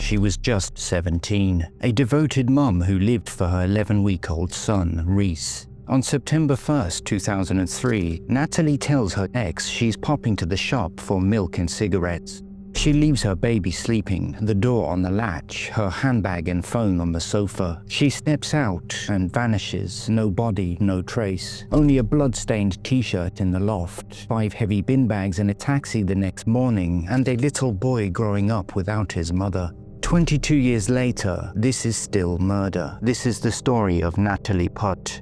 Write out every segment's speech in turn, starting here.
she was just 17, a devoted mum who lived for her 11-week-old son, Rhys. On September 1st, 2003, Natalie tells her ex she's popping to the shop for milk and cigarettes. She leaves her baby sleeping, the door on the latch, her handbag and phone on the sofa. She steps out and vanishes, no body, no trace. Only a blood-stained t-shirt in the loft, 5 heavy bin bags and a taxi the next morning, and a little boy growing up without his mother. 22 years later, this is still murder. This is the story of Natalie Putt.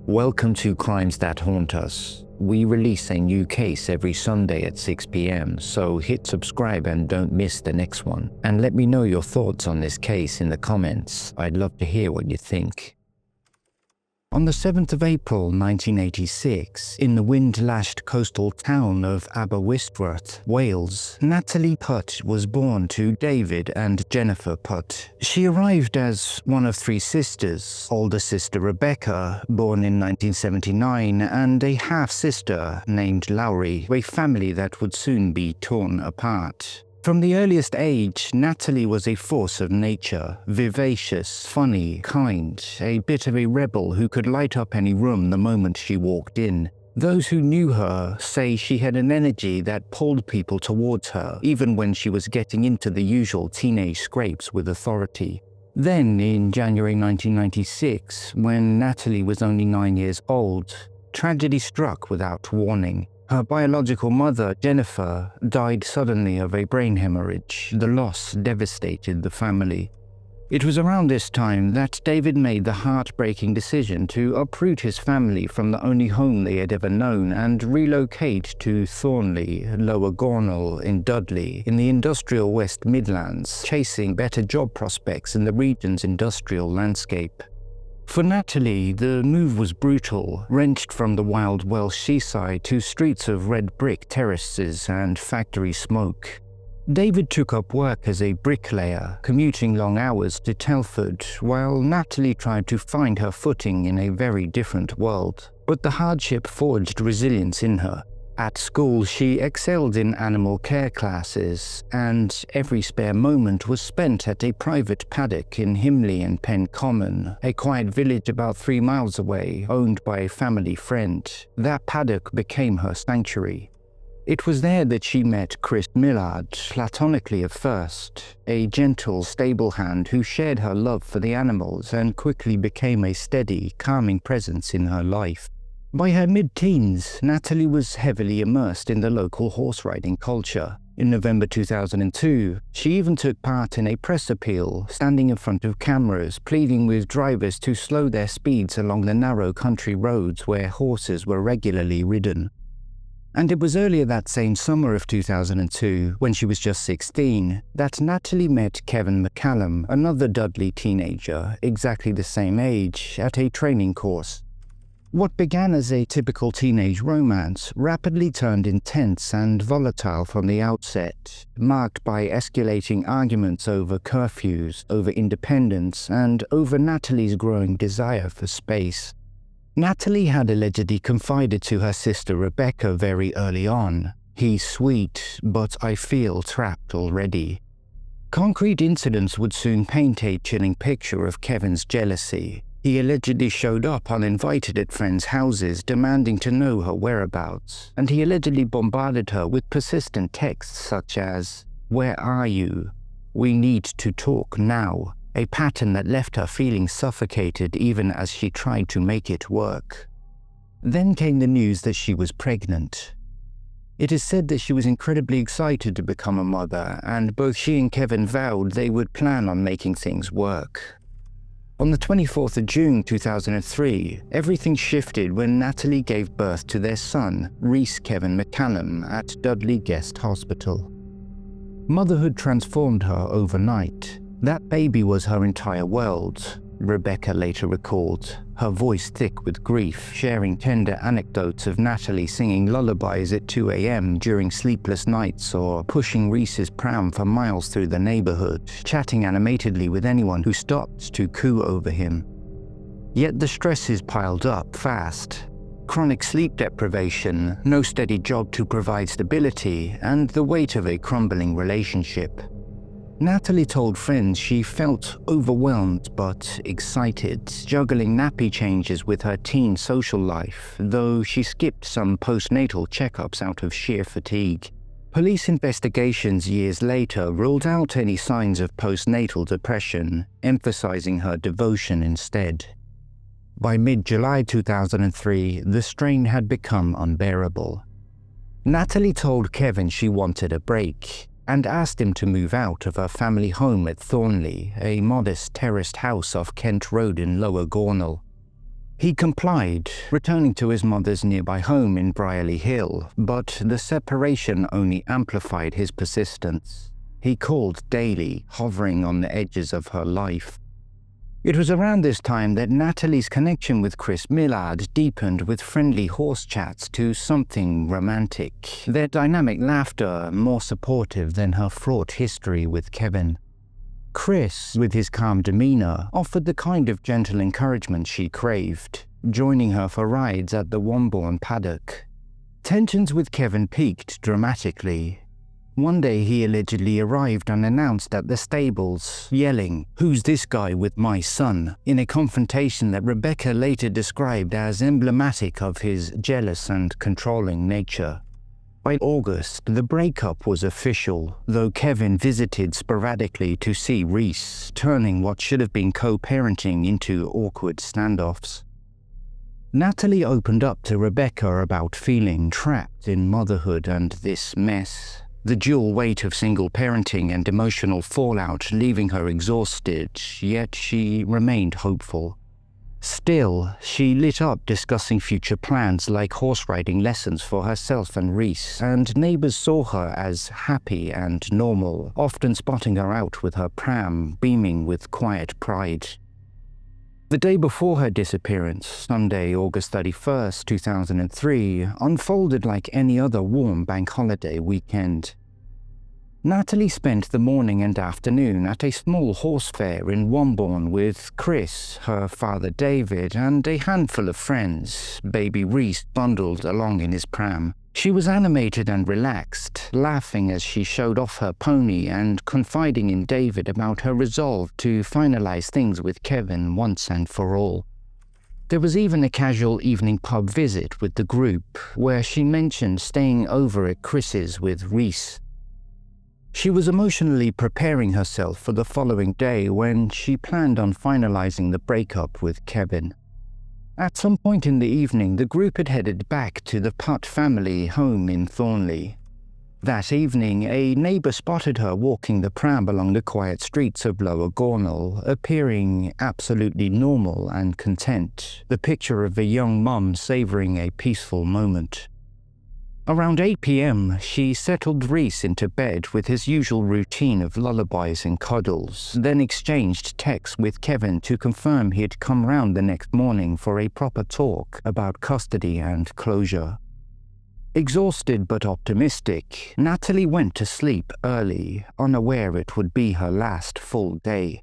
Welcome to Crimes That Haunt Us. We release a new case every Sunday at 6 p.m, so hit subscribe and don't miss the next one. And let me know your thoughts on this case in the comments. I'd love to hear what you think. On the 7th of April 1986, in the wind-lashed coastal town of Aberystwyth, Wales, Natalie Putt was born to David and Jennifer Putt. She arrived as one of 3 sisters, older sister Rebecca, born in 1979, and a half-sister named Laurie, a family that would soon be torn apart. From the earliest age, Natalie was a force of nature, vivacious, funny, kind, a bit of a rebel who could light up any room the moment she walked in. Those who knew her say she had an energy that pulled people towards her, even when she was getting into the usual teenage scrapes with authority. Then, in January 1996, when Natalie was only 9 years old, tragedy struck without warning. Her biological mother, Jennifer, died suddenly of a brain hemorrhage. The loss devastated the family. It was around this time that David made the heartbreaking decision to uproot his family from the only home they had ever known and relocate to Thornley, Lower Gornal in Dudley, in the industrial West Midlands, chasing better job prospects in the region's industrial landscape. For Natalie, the move was brutal, wrenched from the wild Welsh seaside to streets of red brick terraces and factory smoke. David took up work as a bricklayer, commuting long hours to Telford, while Natalie tried to find her footing in a very different world. But the hardship forged resilience in her. At school, she excelled in animal care classes, and every spare moment was spent at a private paddock in Himley and Pen Common, a quiet village about 3 miles away, owned by a family friend. That paddock became her sanctuary. It was there that she met Chris Millard, platonically at first, a gentle, stable hand who shared her love for the animals and quickly became a steady, calming presence in her life. By her mid-teens, Natalie was heavily immersed in the local horse riding culture. In November 2002, she even took part in a press appeal, standing in front of cameras, pleading with drivers to slow their speeds along the narrow country roads where horses were regularly ridden. And it was earlier that same summer of 2002, when she was just 16, that Natalie met Kevin McCallum, another Dudley teenager, exactly the same age, at a training course. What began as a typical teenage romance rapidly turned intense and volatile from the outset, marked by escalating arguments over curfews, over independence, and over Natalie's growing desire for space. Natalie had allegedly confided to her sister Rebecca very early on, "He's sweet, but I feel trapped already." Concrete incidents would soon paint a chilling picture of Kevin's jealousy. He allegedly showed up uninvited at friends' houses, demanding to know her whereabouts, and he allegedly bombarded her with persistent texts such as, "Where are you? We need to talk now," a pattern that left her feeling suffocated even as she tried to make it work. Then came the news that she was pregnant. It is said that she was incredibly excited to become a mother, and both she and Kevin vowed they would plan on making things work. On the 24th of June 2003, everything shifted when Natalie gave birth to their son, Rhys Kevin McCallum, at Dudley Guest Hospital. Motherhood transformed her overnight. That baby was her entire world, Rebecca later recalled, her voice thick with grief, sharing tender anecdotes of Natalie singing lullabies at 2 a.m. during sleepless nights or pushing Rhys's pram for miles through the neighborhood, chatting animatedly with anyone who stopped to coo over him. Yet the stresses piled up fast. Chronic sleep deprivation, no steady job to provide stability, and the weight of a crumbling relationship. Natalie told friends she felt overwhelmed but excited, juggling nappy changes with her teen social life, though she skipped some postnatal checkups out of sheer fatigue. Police investigations years later ruled out any signs of postnatal depression, emphasizing her devotion instead. By mid-July 2003, the strain had become unbearable. Natalie told Kevin she wanted a break, and asked him to move out of her family home at Thornley, a modest terraced house off Kent Road in Lower Gornal. He complied, returning to his mother's nearby home in Brierley Hill, but the separation only amplified his persistence. He called daily, hovering on the edges of her life. It was around this time that Natalie's connection with Chris Millard deepened with friendly horse chats to something romantic, their dynamic laughter more supportive than her fraught history with Kevin. Chris, with his calm demeanor, offered the kind of gentle encouragement she craved, joining her for rides at the Wombourne paddock. Tensions with Kevin peaked dramatically. One day he allegedly arrived unannounced at the stables, yelling, "Who's this guy with my son?" in a confrontation that Rebecca later described as emblematic of his jealous and controlling nature. By August, the breakup was official, though Kevin visited sporadically to see Rhys, turning what should have been co-parenting into awkward standoffs. Natalie opened up to Rebecca about feeling trapped in motherhood and this mess. The dual weight of single parenting and emotional fallout leaving her exhausted, yet she remained hopeful. Still, she lit up discussing future plans like horse riding lessons for herself and Rhys, and neighbors saw her as happy and normal, often spotting her out with her pram, beaming with quiet pride. The day before her disappearance, Sunday, August 31st, 2003, unfolded like any other warm bank holiday weekend. Natalie spent the morning and afternoon at a small horse fair in Wombourne with Chris, her father David, and a handful of friends, baby Rhys bundled along in his pram. She was animated and relaxed, laughing as she showed off her pony and confiding in David about her resolve to finalize things with Kevin once and for all. There was even a casual evening pub visit with the group, where she mentioned staying over at Chris's with Rhys. She was emotionally preparing herself for the following day when she planned on finalizing the breakup with Kevin. At some point in the evening, the group had headed back to the Putt family home in Thornley. That evening, a neighbor spotted her walking the pram along the quiet streets of Lower Gornal, appearing absolutely normal and content, the picture of a young mum savoring a peaceful moment. Around 8 p.m., she settled Rhys into bed with his usual routine of lullabies and cuddles, then exchanged texts with Kevin to confirm he'd come round the next morning for a proper talk about custody and closure. Exhausted but optimistic, Natalie went to sleep early, unaware it would be her last full day.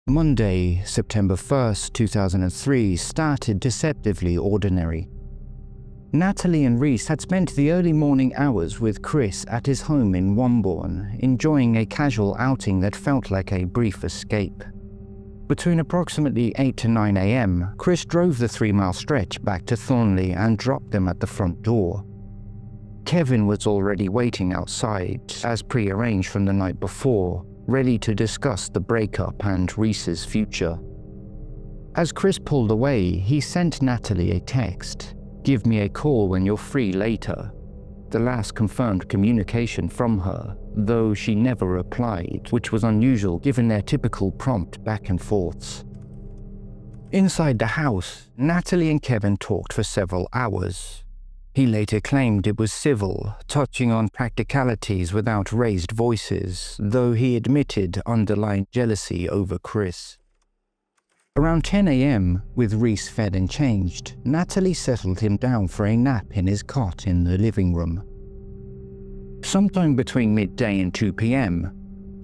Monday, September 1st, 2003, started deceptively ordinary. Natalie and Rhys had spent the early morning hours with Chris at his home in Wombourne, enjoying a casual outing that felt like a brief escape. Between approximately 8 to 9 a.m., Chris drove the 3-mile stretch back to Thornley and dropped them at the front door. Kevin was already waiting outside, as pre-arranged from the night before, ready to discuss the breakup and Rhys's future. As Chris pulled away, he sent Natalie a text. "Give me a call when you're free later." The last confirmed communication from her, though she never replied, which was unusual given their typical prompt back and forths. Inside the house, Natalie and Kevin talked for several hours. He later claimed it was civil, touching on practicalities without raised voices, though he admitted underlying jealousy over Chris. Around 10 a.m., with Rhys fed and changed, Natalie settled him down for a nap in his cot in the living room. Sometime between midday and 2 p.m.,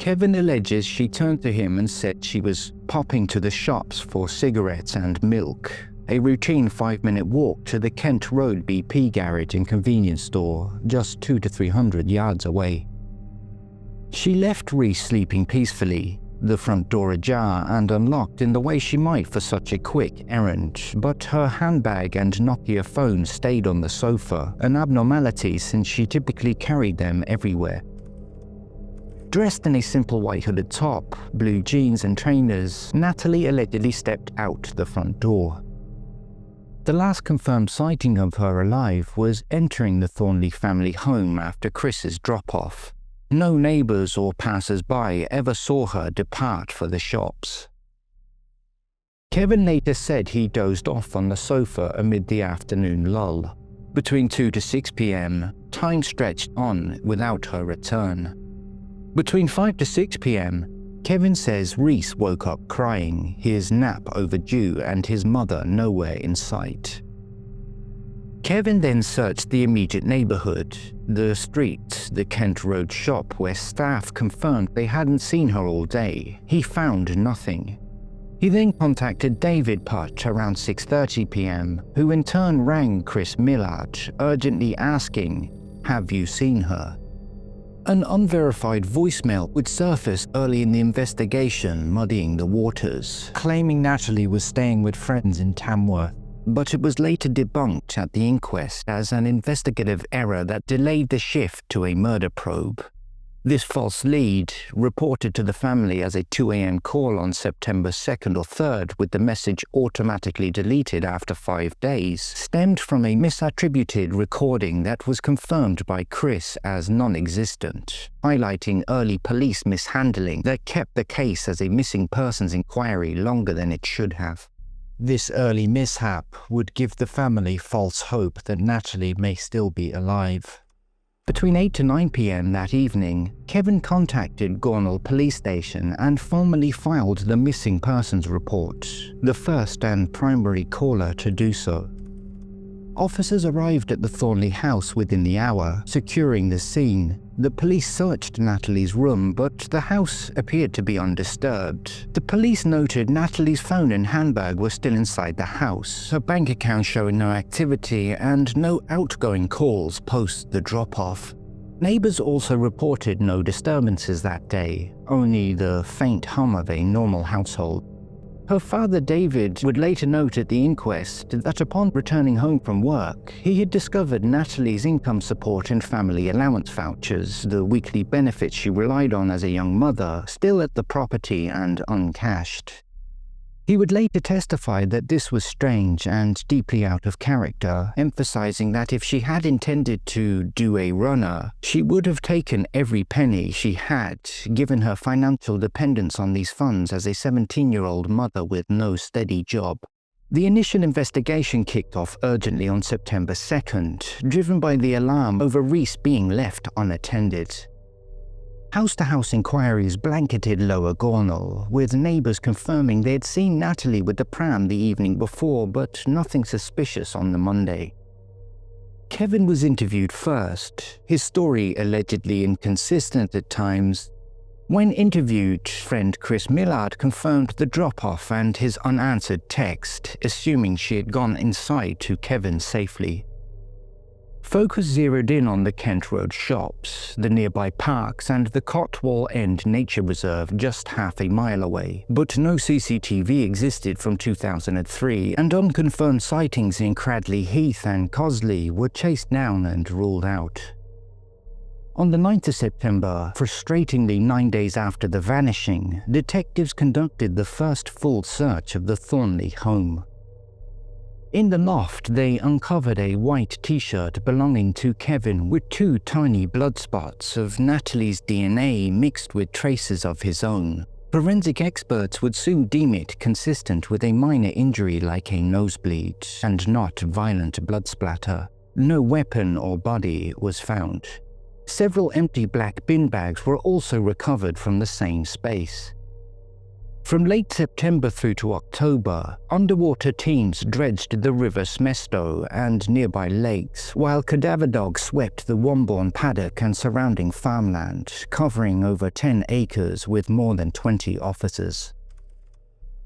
Kevin alleges she turned to him and said she was popping to the shops for cigarettes and milk, a routine 5-minute walk to the Kent Road BP garage and convenience store, just 200 to 300 yards away. She left Rhys sleeping peacefully, the front door ajar and unlocked in the way she might for such a quick errand, but her handbag and Nokia phone stayed on the sofa, an abnormality since she typically carried them everywhere. Dressed in a simple white hooded top, blue jeans and trainers, Natalie allegedly stepped out the front door. The last confirmed sighting of her alive was entering the Thornley family home after Chris's drop-off. No neighbours or passers-by ever saw her depart for the shops. Kevin later said he dozed off on the sofa amid the afternoon lull. Between 2 to 6 p.m, time stretched on without her return. Between 5 to 6 p.m, Kevin says Rhys woke up crying, his nap overdue and his mother nowhere in sight. Kevin then searched the immediate neighbourhood, the street, the Kent Road shop where staff confirmed they hadn't seen her all day. He found nothing. He then contacted David Putt around 6:30 p.m, who in turn rang Chris Millard, urgently asking, "Have you seen her?" An unverified voicemail would surface early in the investigation, muddying the waters, claiming Natalie was staying with friends in Tamworth. But it was later debunked at the inquest as an investigative error that delayed the shift to a murder probe. This false lead, reported to the family as a 2 a.m. call on September 2nd or 3rd with the message automatically deleted after 5 days, stemmed from a misattributed recording that was confirmed by Chris as non-existent, highlighting early police mishandling that kept the case as a missing persons inquiry longer than it should have. This early mishap would give the family false hope that Natalie may still be alive. Between 8 to 9 p.m. that evening, Kevin contacted Gornal Police Station and formally filed the missing persons report, the first and primary caller to do so. Officers arrived at the Thornley house within the hour, securing the scene. The police searched Natalie's room, but the house appeared to be undisturbed. The police noted Natalie's phone and handbag were still inside the house, her bank account showing no activity and no outgoing calls post the drop-off. Neighbours also reported no disturbances that day, only the faint hum of a normal household. Her father David would later note at the inquest that upon returning home from work, he had discovered Natalie's income support and family allowance vouchers, the weekly benefits she relied on as a young mother, still at the property and uncashed. He would later testify that this was strange and deeply out of character, emphasizing that if she had intended to do a runner, she would have taken every penny she had, given her financial dependence on these funds as a 17-year-old mother with no steady job. The initial investigation kicked off urgently on September 2nd, driven by the alarm over Rhys being left unattended. House-to-house inquiries blanketed Lower Gornal, with neighbours confirming they had seen Natalie with the pram the evening before, but nothing suspicious on the Monday. Kevin was interviewed first, his story allegedly inconsistent at times. When interviewed, friend Chris Millard confirmed the drop-off and his unanswered text, assuming she had gone inside to Kevin safely. Focus zeroed in on the Kent Road shops, the nearby parks and the Cotwall End Nature Reserve just half a mile away, but no CCTV existed from 2003 and unconfirmed sightings in Cradley Heath and Cosley were chased down and ruled out. On the 9th of September, frustratingly 9 days after the vanishing, detectives conducted the first full search of the Thornley home. In the loft, they uncovered a white t-shirt belonging to Kevin with 2 tiny blood spots of Natalie's DNA mixed with traces of his own. Forensic experts would soon deem it consistent with a minor injury like a nosebleed and not violent blood splatter. No weapon or body was found. Several empty black bin bags were also recovered from the same space. From late September through to October, underwater teams dredged the River Smestow and nearby lakes, while cadaver dogs swept the Wombourne paddock and surrounding farmland, covering over 10 acres with more than 20 officers.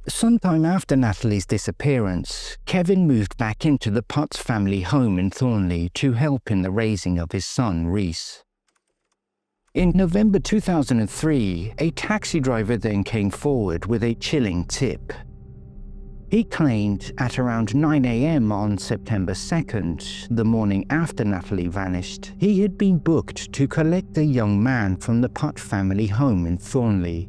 Sometime after Natalie's disappearance, Kevin moved back into the Putts family home in Thornley to help in the raising of his son Rhys. In November 2003, a taxi driver then came forward with a chilling tip. He claimed at around 9 a.m. on September 2nd, the morning after Natalie vanished, he had been booked to collect a young man from the Putt family home in Thornley.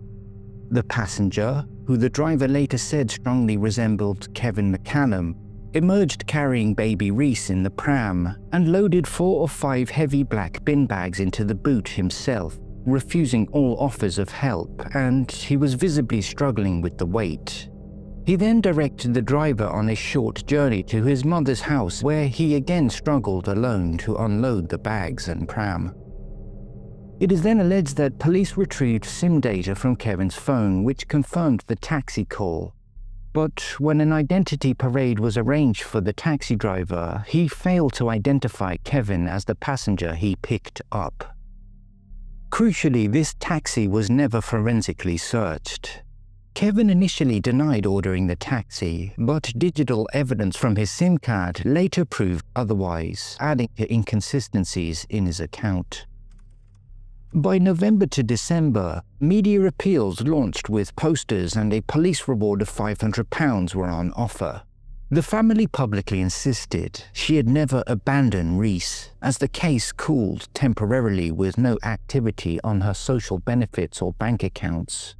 The passenger, who the driver later said strongly resembled Kevin McCallum, emerged carrying baby Rhys in the pram and loaded 4 or 5 heavy black bin bags into the boot himself, refusing all offers of help, and he was visibly struggling with the weight. He then directed the driver on a short journey to his mother's house, where he again struggled alone to unload the bags and pram. It is then alleged that police retrieved SIM data from Kevin's phone, which confirmed the taxi call. But when an identity parade was arranged for the taxi driver, he failed to identify Kevin as the passenger he picked up. Crucially, this taxi was never forensically searched. Kevin initially denied ordering the taxi, but digital evidence from his SIM card later proved otherwise, adding to inconsistencies in his account. By November to December, media appeals launched with posters, and a police reward of £500 were on offer. The family publicly insisted she had never abandoned Rhys, as the case cooled temporarily with no activity on her social benefits or bank accounts.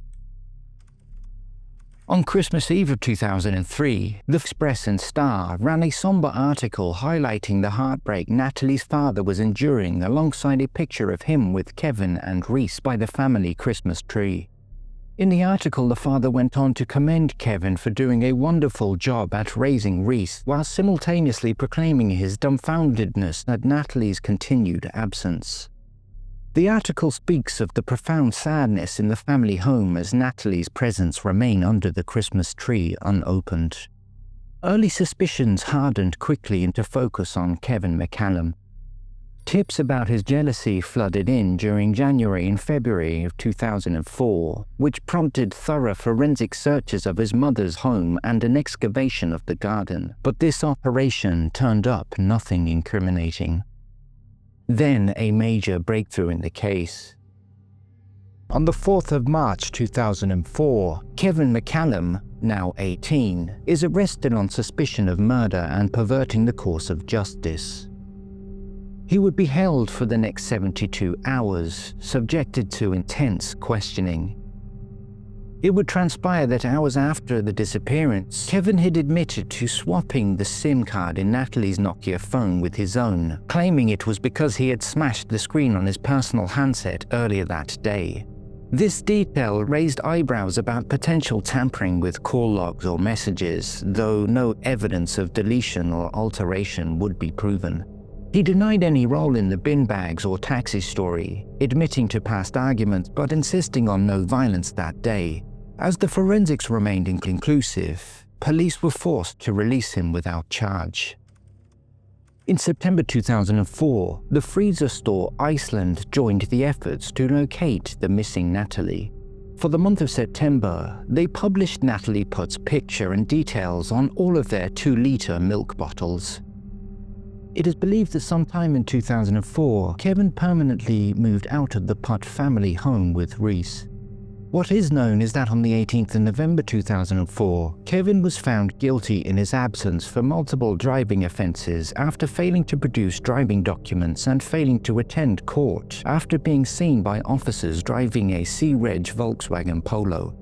On Christmas Eve of 2003, the Express and Star ran a somber article highlighting the heartbreak Natalie's father was enduring, alongside a picture of him with Kevin and Rhys by the family Christmas tree. In the article, the father went on to commend Kevin for doing a wonderful job at raising Rhys, while simultaneously proclaiming his dumbfoundedness at Natalie's continued absence. The article speaks of the profound sadness in the family home as Natalie's presence remained under the Christmas tree unopened. Early suspicions hardened quickly into focus on Kevin McCallum. Tips about his jealousy flooded in during January and February of 2004, which prompted thorough forensic searches of his mother's home and an excavation of the garden, but this operation turned up nothing incriminating. Then a major breakthrough in the case. On the 4th of March 2004, Kevin McCallum, now 18, is arrested on suspicion of murder and perverting the course of justice. He would be held for the next 72 hours, subjected to intense questioning. It would transpire that hours after the disappearance, Kevin had admitted to swapping the SIM card in Natalie's Nokia phone with his own, claiming it was because he had smashed the screen on his personal handset earlier that day. This detail raised eyebrows about potential tampering with call logs or messages, though no evidence of deletion or alteration would be proven. He denied any role in the bin bags or taxi story, admitting to past arguments but insisting on no violence that day. As the forensics remained inconclusive, police were forced to release him without charge. In September 2004, the freezer store Iceland joined the efforts to locate the missing Natalie. For the month of September, they published Natalie Putt's picture and details on all of their 2-liter milk bottles. It is believed that sometime in 2004, Kevin permanently moved out of the Putt family home with Rhys. What is known is that on the 18th of November 2004, Kevin was found guilty in his absence for multiple driving offences after failing to produce driving documents and failing to attend court after being seen by officers driving a C-Reg Volkswagen Polo.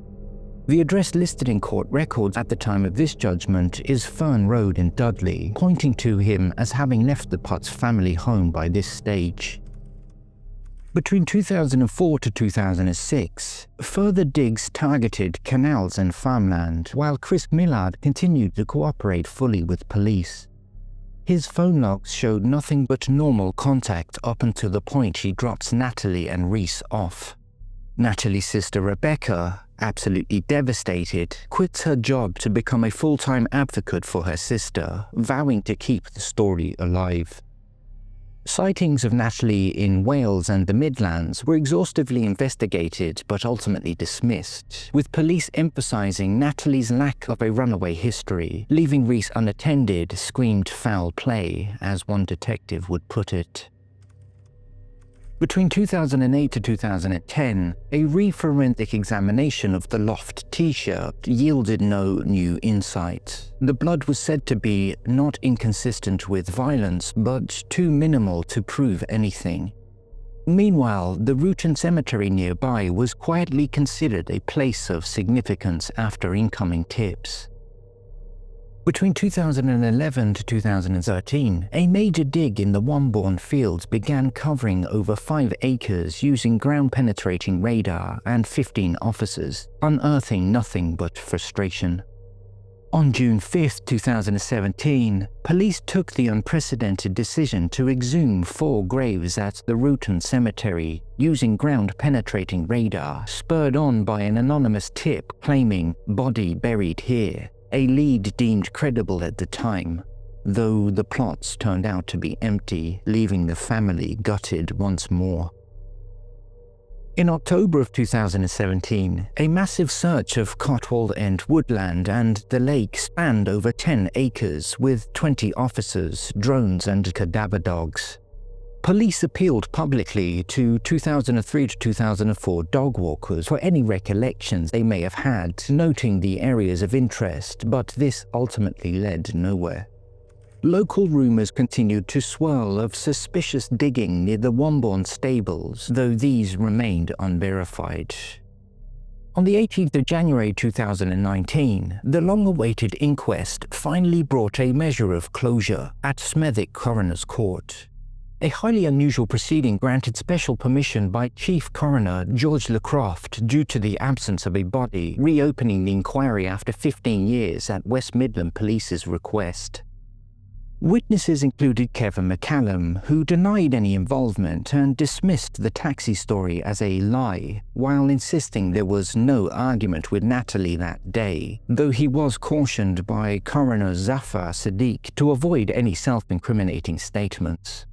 The address listed in court records at the time of this judgment is Fern Road in Dudley, pointing to him as having left the Putt's family home by this stage. Between 2004 to 2006, further digs targeted canals and farmland, while Chris Millard continued to cooperate fully with police. His phone logs showed nothing but normal contact up until the point he drops Natalie and Rhys off. Natalie's sister Rebecca, absolutely devastated, quits her job to become a full-time advocate for her sister, vowing to keep the story alive. Sightings of Natalie in Wales and the Midlands were exhaustively investigated but ultimately dismissed, with police emphasising Natalie's lack of a runaway history. Leaving Rhys unattended screamed foul play, as one detective would put it. Between 2008 to 2010, a re-forensic examination of the Loft t-shirt yielded no new insight. The blood was said to be not inconsistent with violence, but too minimal to prove anything. Meanwhile, the Rutan cemetery nearby was quietly considered a place of significance after incoming tips. Between 2011 to 2013, a major dig in the Wombourne fields began covering over 5 acres using ground-penetrating radar and 15 officers, unearthing nothing but frustration. On June 5, 2017, police took the unprecedented decision to exhume 4 graves at the Rutan cemetery using ground-penetrating radar, spurred on by an anonymous tip claiming "body buried here," a lead deemed credible at the time, though the plots turned out to be empty, leaving the family gutted once more. In October of 2017, a massive search of Cotswold End woodland and the lake spanned over 10 acres with 20 officers, drones and cadaver dogs. Police appealed publicly to 2003 to 2004 dog walkers for any recollections they may have had, noting the areas of interest, but this ultimately led nowhere. Local rumours continued to swirl of suspicious digging near the Wombourne stables, though these remained unverified. On the 18th of January 2019, the long-awaited inquest finally brought a measure of closure at Smethwick Coroner's Court. A highly unusual proceeding granted special permission by Chief Coroner George Lecroft due to the absence of a body, reopening the inquiry after 15 years at West Midland Police's request. Witnesses included Kevin McCallum, who denied any involvement and dismissed the taxi story as a lie, while insisting there was no argument with Natalie that day, though he was cautioned by Coroner Zafar Sadiq to avoid any self-incriminating statements.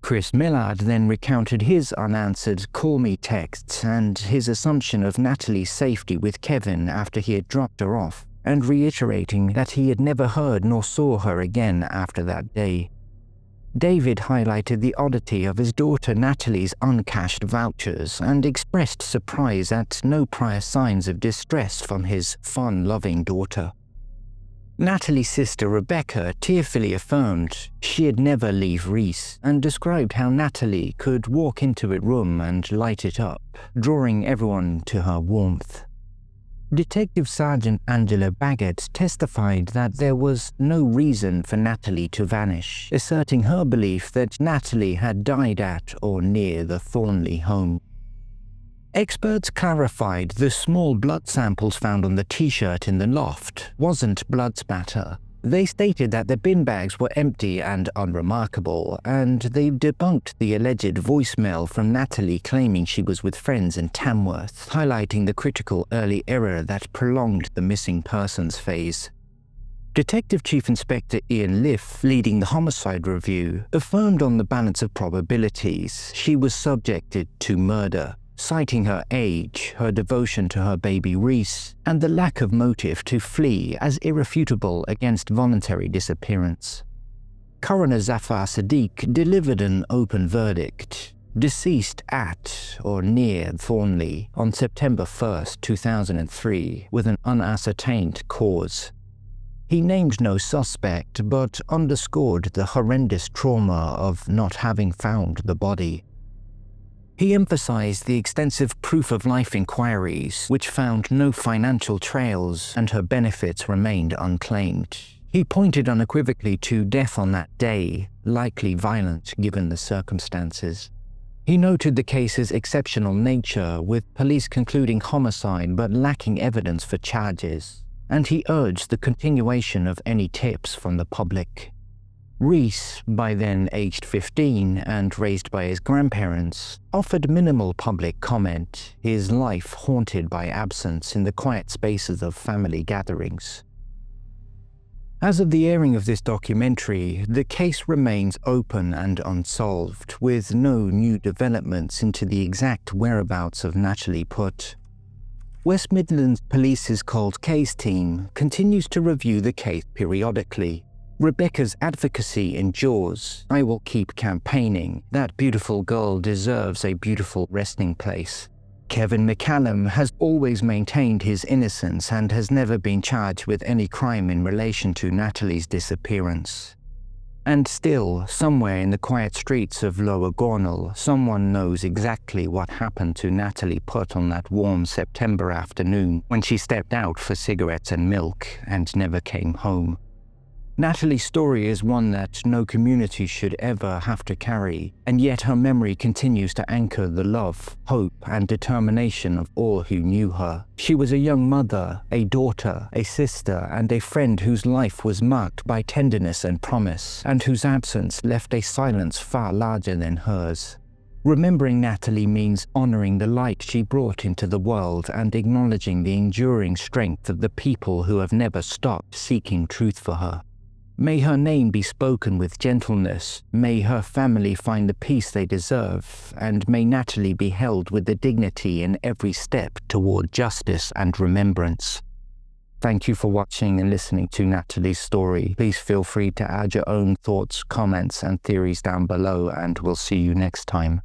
Chris Millard then recounted his unanswered "call me" texts and his assumption of Natalie's safety with Kevin after he had dropped her off, and reiterating that he had never heard nor saw her again after that day. David highlighted the oddity of his daughter Natalie's uncashed vouchers and expressed surprise at no prior signs of distress from his fun-loving daughter. Natalie's sister Rebecca tearfully affirmed she'd never leave Rhys and described how Natalie could walk into a room and light it up, drawing everyone to her warmth. Detective Sergeant Angela Baggett testified that there was no reason for Natalie to vanish, asserting her belief that Natalie had died at or near the Thornley home. Experts clarified the small blood samples found on the t-shirt in the loft wasn't blood spatter. They stated that the bin bags were empty and unremarkable, and they debunked the alleged voicemail from Natalie claiming she was with friends in Tamworth, highlighting the critical early error that prolonged the missing persons phase. Detective Chief Inspector Ian Liff, leading the homicide review, affirmed on the balance of probabilities she was subjected to murder, citing her age, her devotion to her baby Rhys, and the lack of motive to flee as irrefutable against voluntary disappearance. Coroner Zafar Sadiq delivered an open verdict: deceased at or near Thornley on September 1, 2003, with an unascertained cause. He named no suspect, but underscored the horrendous trauma of not having found the body. He emphasized the extensive proof-of-life inquiries, which found no financial trails and her benefits remained unclaimed. He pointed unequivocally to death on that day, likely violent given the circumstances. He noted the case's exceptional nature, with police concluding homicide but lacking evidence for charges, and he urged the continuation of any tips from the public. Rhys, by then aged 15 and raised by his grandparents, offered minimal public comment, his life haunted by absence in the quiet spaces of family gatherings. As of the airing of this documentary, the case remains open and unsolved, with no new developments into the exact whereabouts of Natalie Putt. West Midlands Police's cold case team continues to review the case periodically, Rebecca's advocacy endures. I will keep campaigning. That beautiful girl deserves a beautiful resting place. Kevin McCallum has always maintained his innocence and has never been charged with any crime in relation to Natalie's disappearance. And still, somewhere in the quiet streets of Lower Gornal, someone knows exactly what happened to Natalie Putt on that warm September afternoon when she stepped out for cigarettes and milk and never came home. Natalie's story is one that no community should ever have to carry, and yet her memory continues to anchor the love, hope, and determination of all who knew her. She was a young mother, a daughter, a sister, and a friend whose life was marked by tenderness and promise, and whose absence left a silence far larger than hers. Remembering Natalie means honoring the light she brought into the world and acknowledging the enduring strength of the people who have never stopped seeking truth for her. May her name be spoken with gentleness, may her family find the peace they deserve, and may Natalie be held with the dignity in every step toward justice and remembrance. Thank you for watching and listening to Natalie's story. Please feel free to add your own thoughts, comments, and theories down below, and we'll see you next time.